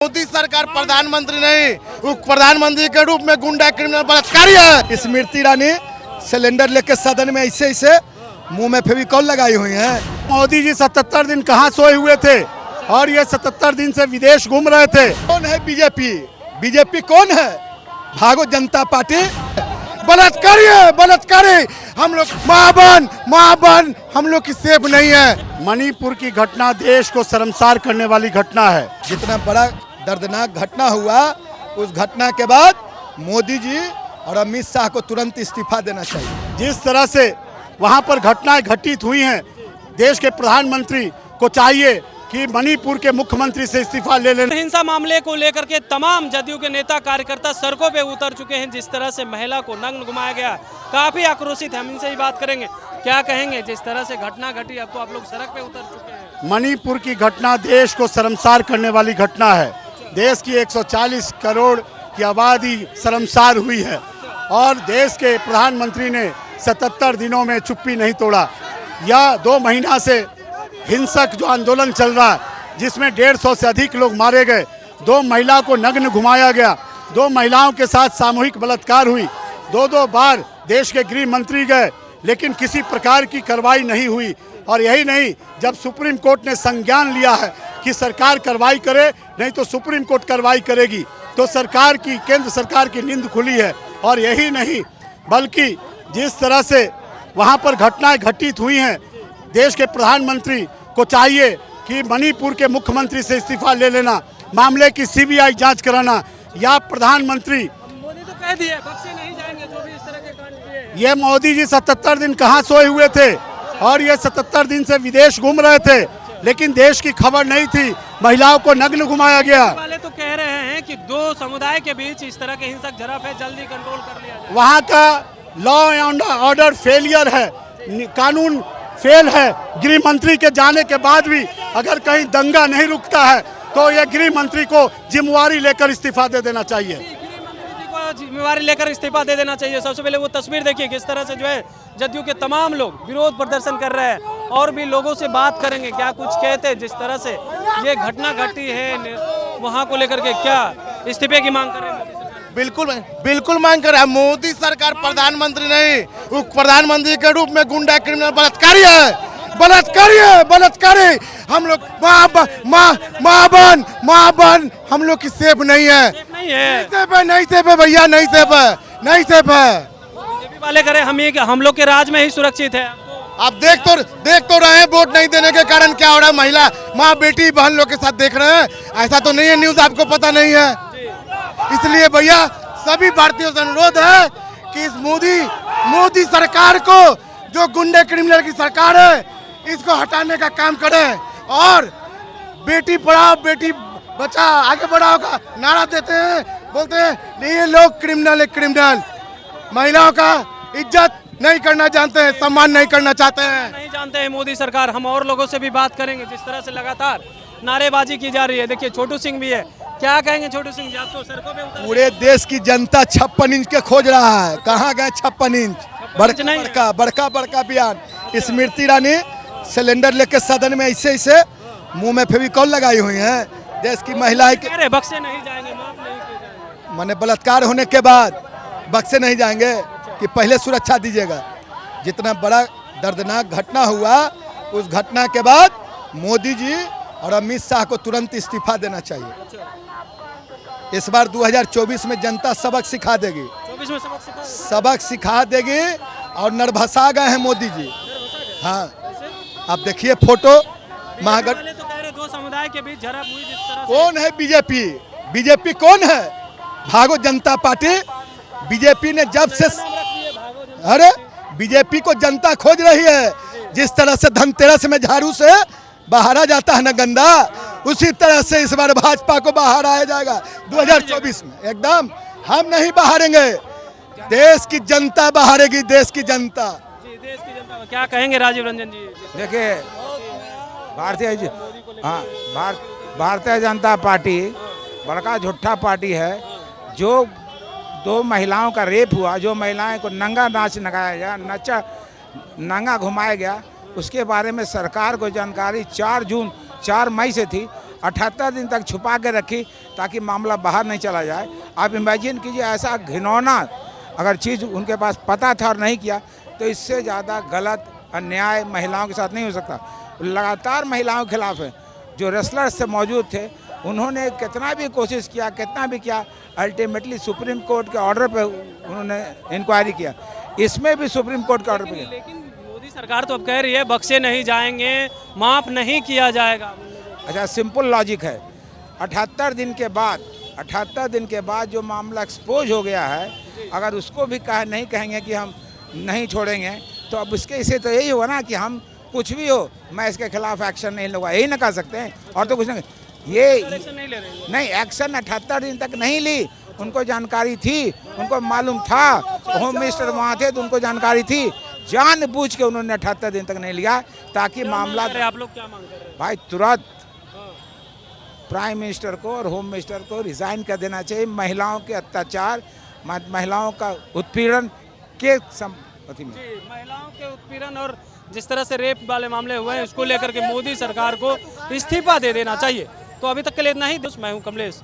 मोदी सरकार प्रधानमंत्री नहीं, वो प्रधानमंत्री के रूप में गुंडा क्रिमिनल बलात्कारी है। स्मृति ईरानी सिलेंडर लेके सदन में ऐसे ऐसे मुंह में फेविकॉल लगाई हुई हैं। मोदी जी 77 दिन कहाँ सोए हुए थे और ये 77 दिन से विदेश घूम रहे थे। कौन है बीजेपी? बीजेपी कौन है? भागो जनता पार्टी। बलात्कारी है, बलात्कारी। हम लोग मां बहन हम लोग की सेफ नहीं है। मणिपुर की घटना देश को शर्मसार करने वाली घटना है। जितना बड़ा दर्दनाक घटना हुआ, उस घटना के बाद मोदी जी और अमित शाह को तुरंत इस्तीफा देना चाहिए। जिस तरह से वहां पर घटनाएं घटित हुई हैं, देश के प्रधानमंत्री को चाहिए कि मणिपुर के मुख्यमंत्री से इस्तीफा ले लें। हिंसा मामले को लेकर के तमाम जदयू के नेता कार्यकर्ता सड़कों पे उतर चुके हैं। जिस तरह से महिला को नग्न घुमाया गया, काफी आक्रोशित है। हम इनसे ही बात करेंगे, क्या कहेंगे जिस तरह से घटना घटी, अब तो आप लोग सड़क पे उतर चुके हैं। मणिपुर की घटना देश को शर्मसार करने वाली घटना है। देश की 140 करोड़ की आबादी शर्मसार हुई है और देश के प्रधानमंत्री ने 77 दिनों में चुप्पी नहीं तोड़ा। या 2 महीना से हिंसक जो आंदोलन चल रहा है, जिसमें 150 से अधिक लोग मारे गए, 2 महिला को नग्न घुमाया गया, 2 महिलाओं के साथ सामूहिक बलात्कार हुई, 2 बार देश के गृह मंत्री गए, लेकिन किसी प्रकार की कार्रवाई नहीं हुई। और यही नहीं, जब सुप्रीम कोर्ट ने संज्ञान लिया है कि सरकार कार्रवाई करे, नहीं तो सुप्रीम कोर्ट कार्रवाई करेगी, तो सरकार की, केंद्र सरकार की नींद खुली है। और यही नहीं, बल्कि जिस तरह से वहाँ पर घटनाएं घटित हुई हैं, देश के प्रधानमंत्री को चाहिए कि मणिपुर के मुख्यमंत्री से इस्तीफा ले लेना, मामले की सीबीआई जांच कराना, या प्रधानमंत्री। मोदी तो कह दिए बख्शे नहीं जाएंगे जो भी इस तरह के कांड किए। ये मोदी जी 77 दिन कहाँ सोए हुए थे और ये 77 दिन से विदेश घूम रहे थे, लेकिन देश की खबर नहीं थी। महिलाओं को नग्न घुमाया गया। वाले तो कह रहे हैं कि 2 समुदाय के बीच इस तरह के हिंसक झड़प है, जल्दी कंट्रोल कर लिया जाए। वहाँ का लॉ एंड ऑर्डर फेलियर है, कानून फेल है। गृह मंत्री के जाने के बाद भी अगर कहीं दंगा नहीं रुकता है, तो यह गृह मंत्री को जिम्मेवारी लेकर इस्तीफा दे देना चाहिए। गृह मंत्री जी को जिम्मेवारी लेकर इस्तीफा दे देना चाहिए। सबसे पहले वो तस्वीर देखिए, किस तरह से जो है जदयू के तमाम लोग विरोध प्रदर्शन कर रहे हैं। और भी लोगों से बात करेंगे, क्या कुछ कहते हैं जिस तरह से ये घटना घटी है, वहाँ को लेकर के क्या इस्तीफे की मांग कर रहे हैं। बिल्कुल मांग कर रहा है। मोदी सरकार प्रधानमंत्री नहीं, वो प्रधानमंत्री के रूप में गुंडा क्रिमिनल बलात्कारी है, बलात्कारी है, बलात्कारी। हम लोग मां बहन हम लोग की सेफ नहीं है। नहीं सेफ है भैया, नहीं सेफ है, नहीं सेफ है। बीजेपी वाले करे हम लोग के राज में ही सुरक्षित है। आप देख तो रहे हैं, वोट नहीं देने के कारण क्या हो रहा है। महिला, माँ, बेटी, बहन लोग के साथ देख रहे हैं। ऐसा तो नहीं है न्यूज आपको पता नहीं है। इसलिए भैया सभी भारतीयों से अनुरोध है कि इस मोदी सरकार को, जो गुंडे क्रिमिनल की सरकार है, इसको हटाने का काम करें। और बेटी पढ़ाओ बेटी बचाओ आगे बढ़ाओ का नारा देते हैं, बोलते हैं ये लोग क्रिमिनल है, क्रिमिनल। महिलाओं का इज्जत नहीं करना जानते हैं, सम्मान नहीं करना चाहते हैं, नहीं जानते हैं मोदी सरकार। हम और लोगों से भी बात करेंगे। जिस तरह से लगातार नारेबाजी की जा रही है, देखिए छोटू सिंह भी है, क्या कहेंगे छोटू सिंह जी? आप तो सड़कों पे उतर। पूरे देश की जनता 56 इंच के खोज रहा है। कहाँ गए 56 इंच? बड़का बयान। स्मृति ईरानी सिलेंडर लेके सदन में ऐसे ऐसे मुंह में फेविकॉल लगाई हुई हैं। देश की महिलाएं के बख्शे नहीं जाएंगे, माफ नहीं किए जाएंगे। माने बलात्कार होने के बाद बख्शे नहीं जाएंगे कि पहले सुरक्षा दीजिएगा। जितना बड़ा दर्दनाक घटना हुआ, उस घटना के बाद मोदी जी और अमित शाह को तुरंत इस्तीफा देना चाहिए। इस बार 2024 में जनता सबक सिखा देगी। 24 में सबक सिखा देगी और नरभसा गए हैं मोदी जी। हाँ, आप देखिए फोटो महागठ। तो कह रहे 2 समुदाय के बीच झड़प हुई। जिस तरह कौन है बीजेपी? बीजेपी कौन है? भागो जनता पार्टी। बीजेपी ने जब से, अरे बीजेपी को जनता खोज रही है। जिस तरह से धनतेरस में झाड़ू से बाहर आ जाता है ना गंदा, उसी तरह से इस बार भाजपा को बाहर आया जाएगा 2024 में। एकदम हम नहीं बहारेंगे, देश की जनता बहारेगी, देश की जनता। जी, देश की जनता। क्या कहेंगे राजीव रंजन जी? देखिए, भारतीय जनता पार्टी बड़का झूठा पार्टी है। जो 2 महिलाओं का रेप हुआ, जो महिलाएं को नंगा नाच नगाया गया, नंगा घुमाया गया, उसके बारे में सरकार को जानकारी 4 मई से थी 78 दिन तक छुपा के रखी ताकि मामला बाहर नहीं चला जाए। आप इमेजिन कीजिए ऐसा घिनौना अगर चीज़ उनके पास पता था और नहीं किया तो इससे ज़्यादा गलत अन्याय महिलाओं के साथ नहीं हो सकता। लगातार महिलाओं के खिलाफ है। जो रेसलर्स से मौजूद थे उन्होंने कितना भी कोशिश किया, कितना भी किया, अल्टीमेटली सुप्रीम कोर्ट के ऑर्डर पे उन्होंने इंक्वायरी किया। इसमें भी सुप्रीम कोर्ट के ऑर्डर पे किया। लेकिन मोदी सरकार तो अब कह रही है बख्शे नहीं जाएंगे, माफ नहीं किया जाएगा। अच्छा, सिंपल लॉजिक है। 78 दिन के बाद जो मामला एक्सपोज हो गया है, अगर उसको भी नहीं कहेंगे कि हम नहीं छोड़ेंगे तो अब उसके इसे तो यही होगा ना कि हम कुछ भी हो मैं इसके खिलाफ एक्शन नहीं लूँगा, यही ना कह सकते हैं और तो कुछ नहीं। ये एक्शन नहीं ले रहे हैं। नहीं, एक्शन 78 दिन तक नहीं ली। उनको जानकारी थी, उनको मालूम था, होम मिनिस्टर वहाँ थे तो उनको जानकारी थी। जानबूझ के उन्होंने 78 दिन तक नहीं लिया ताकि मामला। आप लोग क्या मांग कर रहे हैं? भाई तुरंत प्राइम मिनिस्टर को और होम मिनिस्टर को रिजाइन कर देना चाहिए। महिलाओं के अत्याचार, महिलाओं का उत्पीड़न के संपत्ति में महिलाओं के उत्पीड़न और जिस तरह से रेप वाले मामले हुए हैं उसको लेकर के मोदी सरकार को इस्तीफा दे देना चाहिए। तो अभी तक के लिए इतना ही। मैं हूं कमलेश।